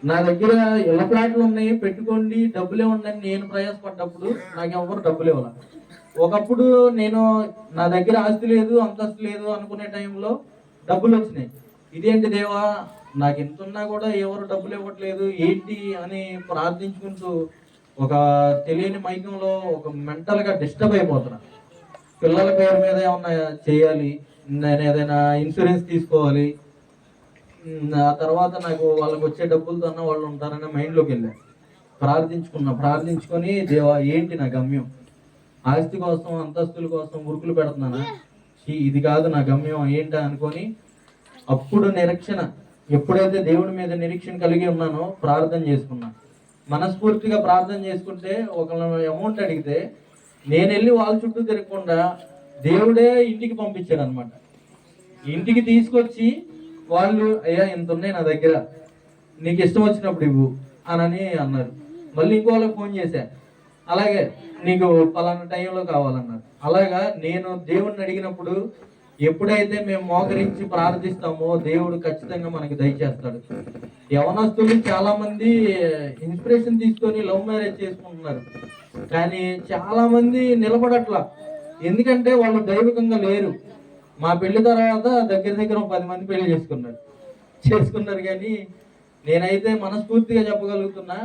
నా దగ్గర ఇళ్ళ ప్లాట్లు ఉన్నాయి, పెట్టుకోండి డబ్బులే ఉండని నేను ప్రయాసపడ్డప్పుడు నాకు ఎవరు డబ్బులు ఇవ్వాలి. ఒకప్పుడు నేను నా దగ్గర ఆస్తి లేదు, అంతస్తు లేదు అనుకునే టైంలో డబ్బులు వచ్చినాయి. ఇదేంటి దేవా, నాకు ఎంత ఉన్నా కూడా ఎవరు డబ్బులు ఇవ్వట్లేదు ఏంటి అని ప్రార్థించుకుంటూ ఒక తెలియని మైకంలో ఒక మెంటల్గా డిస్టర్బ్ అయిపోతున్నా. పిల్లల పేరు మీద ఏమన్నా చేయాలి, నేను ఏదైనా ఇన్సూరెన్స్ తీసుకోవాలి, ఆ తర్వాత నాకు వాళ్ళకి వచ్చే డబ్బులతో అన్న వాళ్ళు ఉంటారనే మైండ్లోకి వెళ్ళాను. ప్రార్థించుకొని దేవా ఏంటి నా గమ్యం, ఆస్తి కోసం అంతస్తుల కోసం ఉరుకులు పెడుతున్నానా, ఇది కాదు నా గమ్యం ఏంటి అనుకొని అప్పుడు నిరీక్షణ, ఎప్పుడైతే దేవుడి మీద నిరీక్షణ కలిగి ఉన్నానో ప్రార్థన చేసుకున్నాను. మనస్ఫూర్తిగా ప్రార్థన చేసుకుంటే ఒకళ్ళ అమౌంట్ అడిగితే నేను వెళ్ళి వాళ్ళ చుట్టూ తిరగకుండా దేవుడే ఇంటికి పంపించాడు అనమాట. ఇంటికి తీసుకొచ్చి వాళ్ళు అయ్యా ఇంత ఉన్నాయి నా దగ్గర, నీకు ఇష్టం వచ్చినప్పుడు ఇవ్వు అని అన్నారు. మళ్ళీ ఇంకో వాళ్ళకి ఫోన్ చేశా, అలాగే నీకు పలానా టైంలో కావాలన్నారు. అలాగా నేను దేవుడిని అడిగినప్పుడు ఎప్పుడైతే మేము మోకరించి ప్రార్థిస్తామో దేవుడు ఖచ్చితంగా మనకి దయచేస్తాడు. యవనస్తులు చాలా మంది ఇన్స్పిరేషన్ తీసుకొని లవ్ మ్యారేజ్ చేసుకుంటున్నారు, కానీ చాలా మంది నిలబడట్లా. ఎందుకంటే వాళ్ళు దైవికంగా లేరు. మా పెళ్లి తర్వాత దగ్గర దగ్గర 10 మంది పెళ్లి చేసుకున్నారు కానీ నేనైతే మనస్ఫూర్తిగా చెప్పగలుగుతున్నా,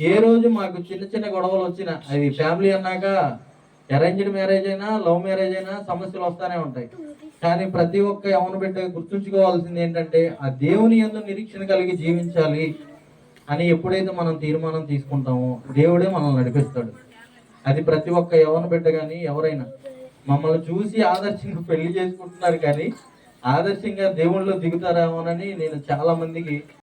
ఏ రోజు మాకు చిన్న చిన్న గొడవలు వచ్చినా, అది ఫ్యామిలీ అన్నాక అరేంజ్డ్ మ్యారేజ్ అయినా లవ్ మ్యారేజ్ అయినా సమస్యలు వస్తూనే ఉంటాయి. కానీ ప్రతి ఒక్క యవన బిడ్డ గుర్తుంచుకోవాల్సింది ఏంటంటే ఆ దేవుని యందు నిరీక్షణ కలిగి జీవించాలి అని ఎప్పుడైతే మనం తీర్మానం తీసుకుంటామో దేవుడే మనల్ని నడిపిస్తాడు. అది ప్రతి ఒక్క యవన బిడ్డ కానీ ఎవరైనా మమ్మల్ని చూసి ఆదర్శంగా పెళ్లి చేసుకుంటున్నారు, కానీ ఆదర్శంగా దేవుళ్ళలో దిగుతారేమోనని నేను చాలా మందికి